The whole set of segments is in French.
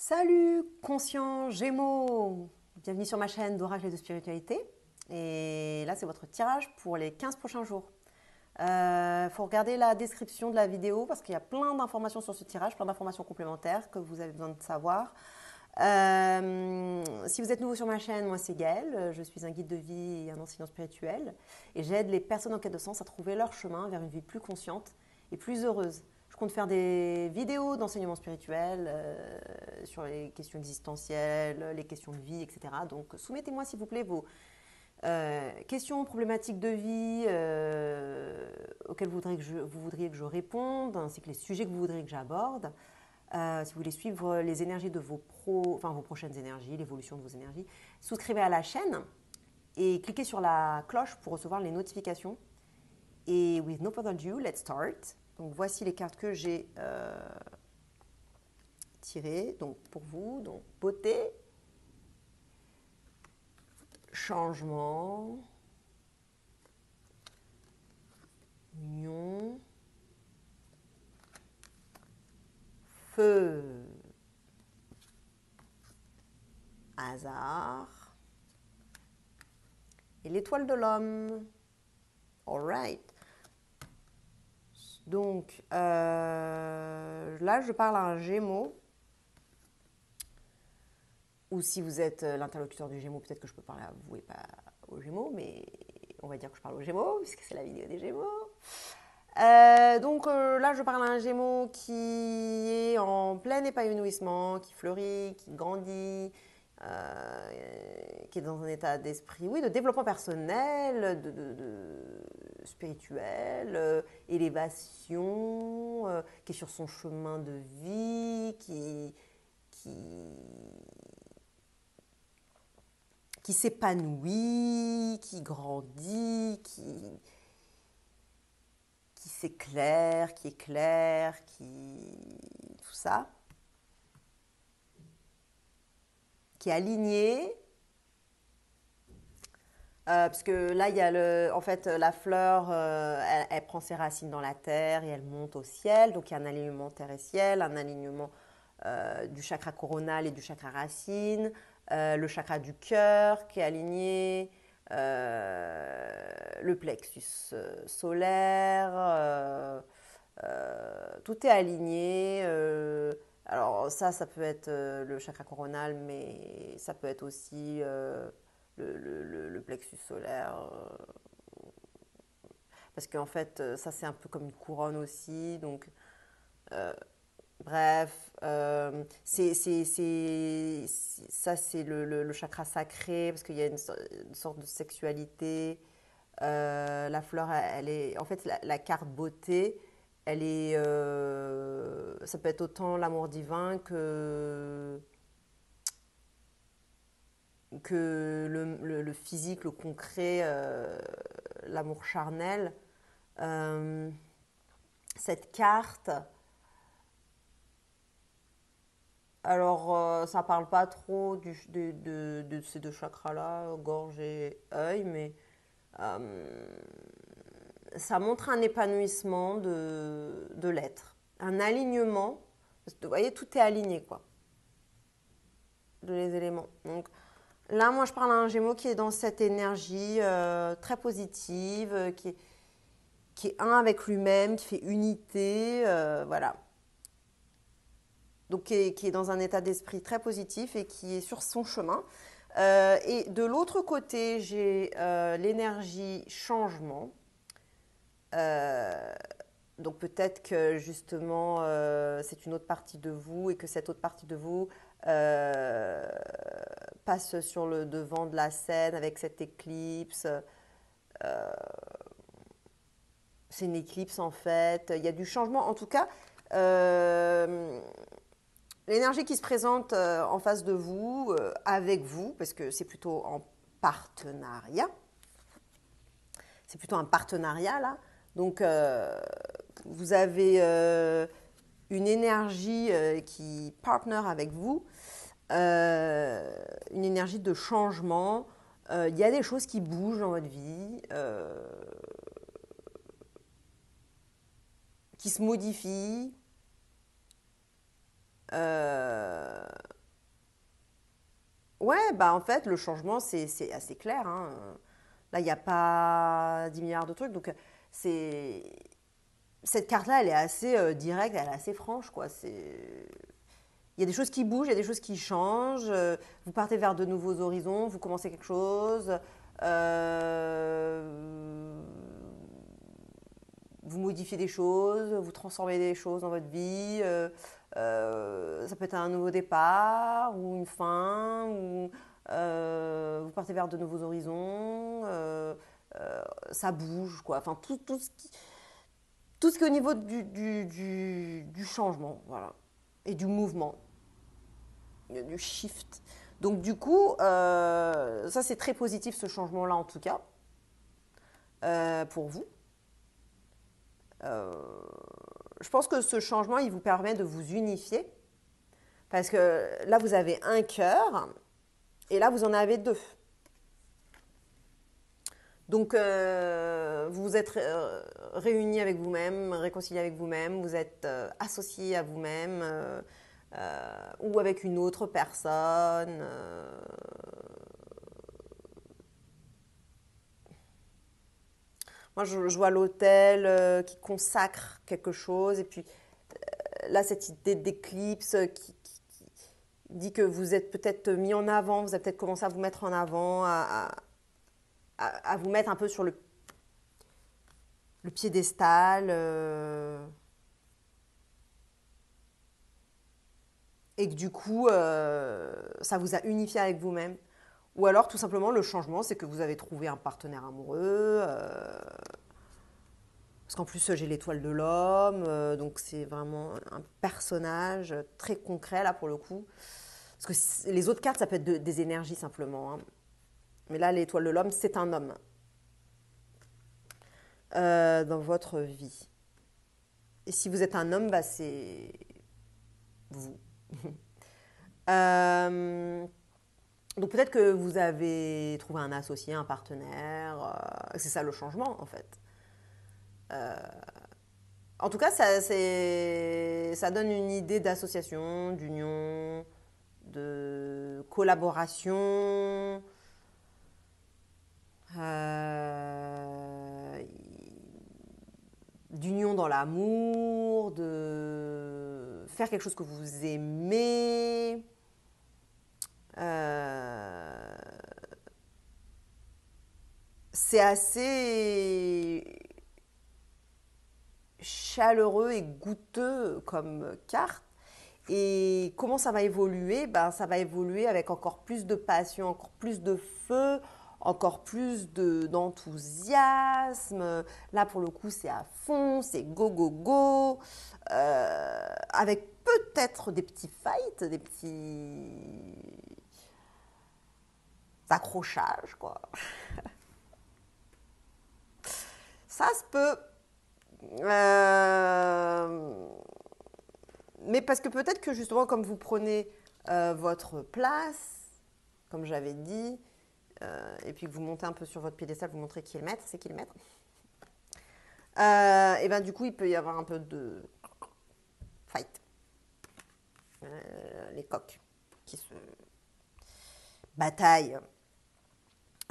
Salut, conscient Gémeaux! Bienvenue sur ma chaîne d'Oracle et de Spiritualité. Et là, c'est votre tirage pour les 15 prochains jours. Faut regarder la description de la vidéo parce qu'il y a plein d'informations sur ce tirage, plein d'informations complémentaires que vous avez besoin de savoir. Si vous êtes nouveau sur ma chaîne, moi c'est Gaëlle, je suis un guide de vie et un enseignant spirituel et j'aide les personnes en quête de sens à trouver leur chemin vers une vie plus consciente et plus heureuse. Je compte faire des vidéos d'enseignement spirituel sur les questions existentielles, les questions de vie, etc. Donc soumettez-moi s'il vous plaît vos questions, problématiques de vie auxquelles vous voudriez que je réponde, ainsi que les sujets que vous voudriez que j'aborde. Si vous voulez suivre les énergies de vos prochaines énergies, l'évolution de vos énergies, souscrivez à la chaîne et cliquez sur la cloche pour recevoir les notifications. Et with no further ado, let's start. Donc voici les cartes que j'ai tirées. Donc pour vous, donc beauté, changement, union, feu, hasard et l'étoile de l'homme. All right. Donc là, je parle à un Gémeaux. Ou si vous êtes l'interlocuteur du Gémeaux, peut-être que je peux parler à vous et pas aux Gémeaux, mais on va dire que je parle aux Gémeaux, puisque c'est la vidéo des Gémeaux. Donc là, je parle à un Gémeaux qui est en plein épanouissement, qui fleurit, qui grandit, qui est dans un état d'esprit, oui, de développement personnel, de spirituel, élévation, qui est sur son chemin de vie, qui s'épanouit, qui grandit, qui s'éclaire, qui éclaire, tout ça, qui est aligné. Parce que là, il y a en fait, la fleur, elle prend ses racines dans la terre et elle monte au ciel. Donc, il y a un alignement terre et ciel, un alignement du chakra coronal et du chakra racine, le chakra du cœur qui est aligné, le plexus solaire, tout est aligné. Alors ça peut être le chakra coronal, mais ça peut être aussi le plexus solaire. Parce qu'en fait, ça c'est un peu comme une couronne aussi. Donc, bref, ça c'est le chakra sacré, parce qu'il y a une sorte de sexualité. La fleur, elle est, en fait, la carte beauté, elle est, ça peut être autant l'amour divin que le physique, le concret, l'amour charnel. Cette carte, alors ça parle pas trop de ces deux chakras-là, gorge et œil, mais ça montre un épanouissement de l'être, un alignement. Parce que, vous voyez, tout est aligné, quoi, de les éléments. Donc là, moi, je parle à un Gémeaux qui est dans cette énergie très positive, qui est un avec lui-même, qui fait unité, voilà. Donc qui est dans un état d'esprit très positif et qui est sur son chemin. Et de l'autre côté, j'ai l'énergie changement. Donc peut-être que justement c'est une autre partie de vous et que cette autre partie de vous passe sur le devant de la scène avec cette éclipse. C'est une éclipse en fait. Il y a du changement. En tout cas, l'énergie qui se présente en face de vous, avec vous, parce que c'est plutôt en partenariat. C'est plutôt un partenariat là. Donc vous avez une énergie qui partner avec vous, une énergie de changement. Il y a des choses qui bougent dans votre vie, qui se modifient. Ouais, bah en fait, le changement, c'est assez clair, hein. Là, il n'y a pas 10 milliards de trucs. Donc, c'est... cette carte-là, elle est assez directe, elle est assez franche, quoi. Il y a des choses qui bougent, il y a des choses qui changent. Vous partez vers de nouveaux horizons, vous commencez quelque chose. Euh, Vous modifiez des choses, vous transformez des choses dans votre vie. Ça peut être un nouveau départ ou une fin, ou vous partez vers de nouveaux horizons. Ça bouge, quoi. Enfin, tout ce qui est au niveau du changement, voilà, et du mouvement, du shift. Donc du coup, ça c'est très positif ce changement-là en tout cas, pour vous. Euh, je pense que ce changement, il vous permet de vous unifier, parce que là vous avez un cœur, et là vous en avez deux. Donc vous vous êtes réunis avec vous-même, réconciliés avec vous-même, vous êtes associés à vous-même. Ou avec une autre personne. Moi, je vois l'hôtel qui consacre quelque chose. Et puis là, cette idée d'éclipse qui dit que vous êtes peut-être mis en avant, vous avez peut-être commencé à vous mettre en avant, à vous mettre un peu sur le piédestal. Et que du coup, ça vous a unifié avec vous-même. Ou alors, tout simplement, le changement, c'est que vous avez trouvé un partenaire amoureux. Parce qu'en plus, j'ai l'étoile de l'homme. Donc, c'est vraiment un personnage très concret, là, pour le coup. Parce que les autres cartes, ça peut être des énergies, simplement, hein. Mais là, l'étoile de l'homme, c'est un homme dans votre vie. Et si vous êtes un homme, bah, c'est vous. Euh, Donc peut-être que vous avez trouvé un associé, un partenaire. C'est ça le changement en fait. En tout cas, ça donne une idée d'association, d'union, de collaboration, euh, d'union dans l'amour, de faire quelque chose que vous aimez. Euh, c'est assez chaleureux et goûteux comme carte. Et comment ça va évoluer? Ben, ça va évoluer avec encore plus de passion, encore plus de feu, encore plus d'enthousiasme. Là, pour le coup, c'est à fond, c'est go, go, go. Avec peut-être des petits fights, des petits accrochages, quoi. Ça se peut. Euh, Mais parce que peut-être que justement, comme vous prenez votre place, comme j'avais dit, et puis que vous montez un peu sur votre piédestal, vous montrez qui est le maître, c'est qui le maître. Et ben du coup, il peut y avoir un peu de fight. Les coqs qui se bataillent.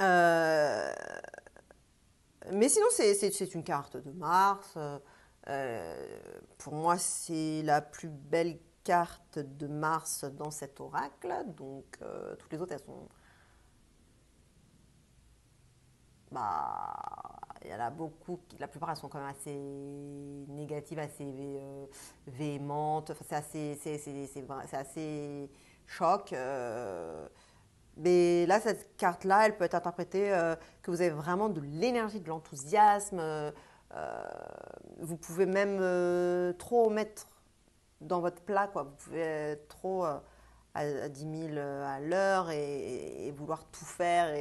Euh, mais sinon, c'est une carte de Mars. Pour moi, c'est la plus belle carte de Mars dans cet oracle. Donc, toutes les autres, elles sont. Bah, il y en a beaucoup, la plupart, elles sont quand même assez négatives, assez véhémentes. Enfin, c'est assez choc. Mais là, cette carte-là, elle peut être interprétée que vous avez vraiment de l'énergie, de l'enthousiasme. Vous pouvez même trop mettre dans votre plat, quoi. Vous pouvez être trop à 10 000 à l'heure et vouloir tout faire.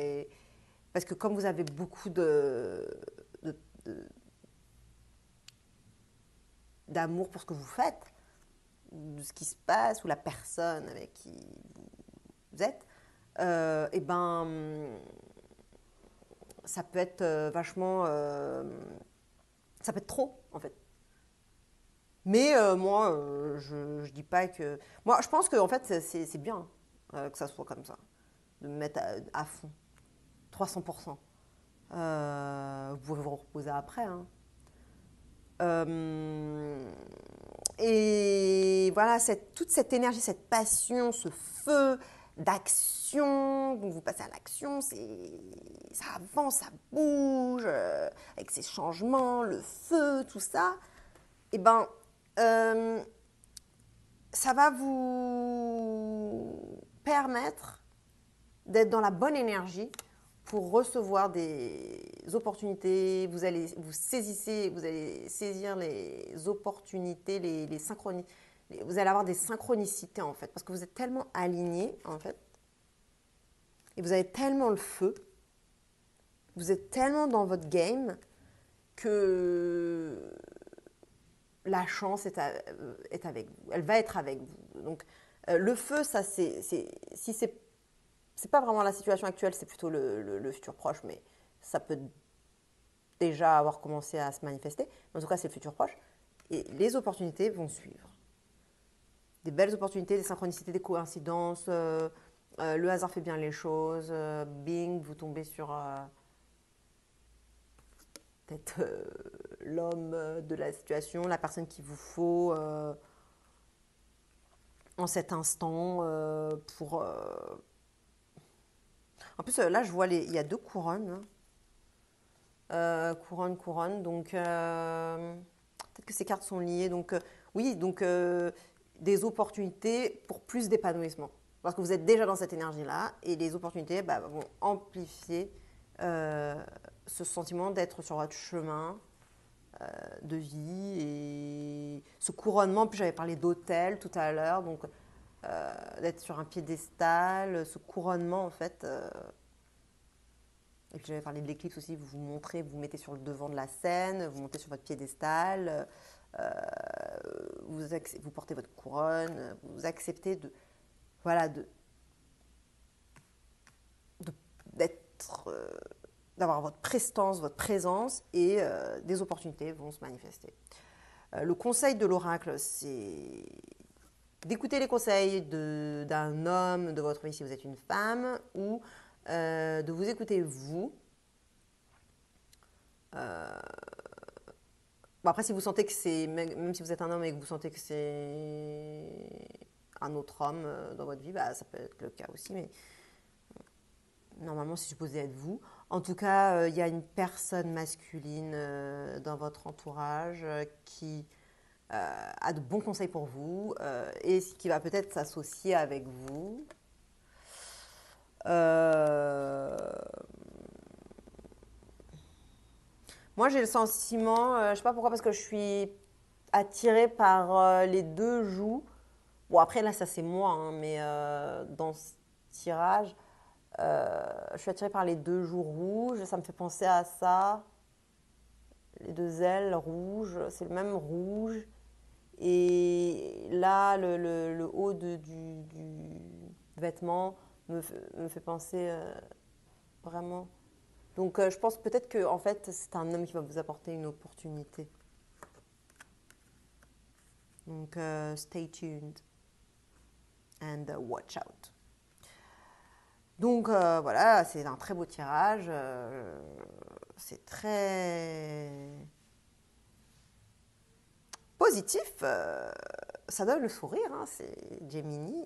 Parce que comme vous avez beaucoup de- d'amour pour ce que vous faites, de ce qui se passe, ou la personne avec qui vous êtes, et ben ça peut être vachement. Ça peut être trop, en fait. Mais moi, je dis pas que. Moi, je pense que en fait, c'est bien que ça soit comme ça. de me mettre à fond, 300%. Vous pouvez vous reposer après, hein. Et voilà, toute cette énergie, cette passion, ce feu d'action, donc vous passez à l'action, ça avance, ça bouge, avec ces changements, le feu, tout ça, et ben, ça va vous permettre d'être dans la bonne énergie pour recevoir des opportunités. Vous allez saisir les opportunités, les synchronies. Vous allez avoir des synchronicités en fait, parce que vous êtes tellement alignés en fait, et vous avez tellement le feu, vous êtes tellement dans votre game que la chance est avec vous. Elle va être avec vous. Donc le feu, ça si c'est pas vraiment la situation actuelle, c'est plutôt le futur proche, mais ça peut déjà avoir commencé à se manifester. En tout cas, c'est le futur proche. Et les opportunités vont suivre. Des belles opportunités, des synchronicités, des coïncidences. Le hasard fait bien les choses. Bing, vous tombez sur peut-être l'homme de la situation, la personne qu'il vous faut en cet instant pour... En plus, là, je vois, il y a 2 couronnes. Couronne. Donc, peut-être que ces cartes sont liées. Donc, oui, donc des opportunités pour plus d'épanouissement. Parce que vous êtes déjà dans cette énergie-là et les opportunités vont amplifier ce sentiment d'être sur votre chemin de vie. Et ce couronnement, puis j'avais parlé d'hôtel tout à l'heure, donc d'être sur un piédestal, ce couronnement en fait. Et puis j'avais parlé de l'éclipse aussi, vous vous montrez, vous vous mettez sur le devant de la scène, vous montez sur votre piédestal, vous portez votre couronne, vous acceptez d'avoir votre prestance, votre présence et des opportunités vont se manifester. Le conseil de l'oracle, c'est d'écouter les conseils d'un homme de votre vie si vous êtes une femme ou de vous écouter vous. Après, si vous sentez que c'est, même si vous êtes un homme et que vous sentez que c'est un autre homme dans votre vie, ça peut être le cas aussi, mais normalement, c'est supposé être vous. En tout cas, il y a une personne masculine dans votre entourage qui a de bons conseils pour vous et qui va peut-être s'associer avec vous. Moi, j'ai le sentiment, je ne sais pas pourquoi, parce que je suis attirée par les 2 joues. Bon, après, là, ça c'est moi, hein, mais dans ce tirage, je suis attirée par les 2 joues rouges. Ça me fait penser à ça. Les 2 ailes rouges, c'est le même rouge. Et là, le haut du vêtement me fait penser vraiment. Donc, je pense peut-être que en fait, c'est un homme qui va vous apporter une opportunité. Donc, stay tuned and watch out. Donc, voilà, c'est un très beau tirage. C'est très positif. Ça donne le sourire. Hein, c'est Gemini.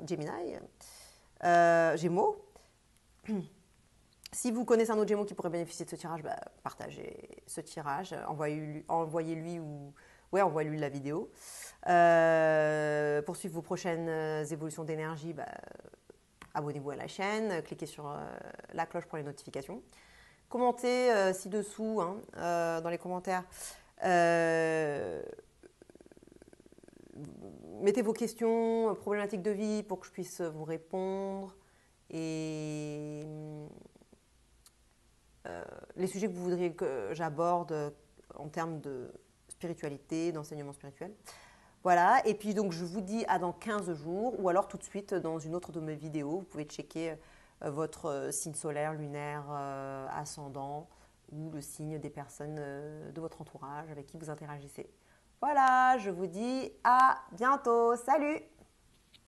Gémeaux. Si vous connaissez un autre Gémeaux qui pourrait bénéficier de ce tirage, partagez ce tirage, envoyez-lui la vidéo. Pour suivre vos prochaines évolutions d'énergie, abonnez-vous à la chaîne, cliquez sur la cloche pour les notifications. Commentez ci-dessous, dans les commentaires. Mettez vos questions, problématiques de vie pour que je puisse vous répondre. Et les sujets que vous voudriez que j'aborde en termes de spiritualité, d'enseignement spirituel. Voilà, et puis donc je vous dis à dans 15 jours ou alors tout de suite dans une autre de mes vidéos. Vous pouvez checker votre signe solaire, lunaire, ascendant ou le signe des personnes de votre entourage avec qui vous interagissez. Voilà, je vous dis à bientôt. Salut!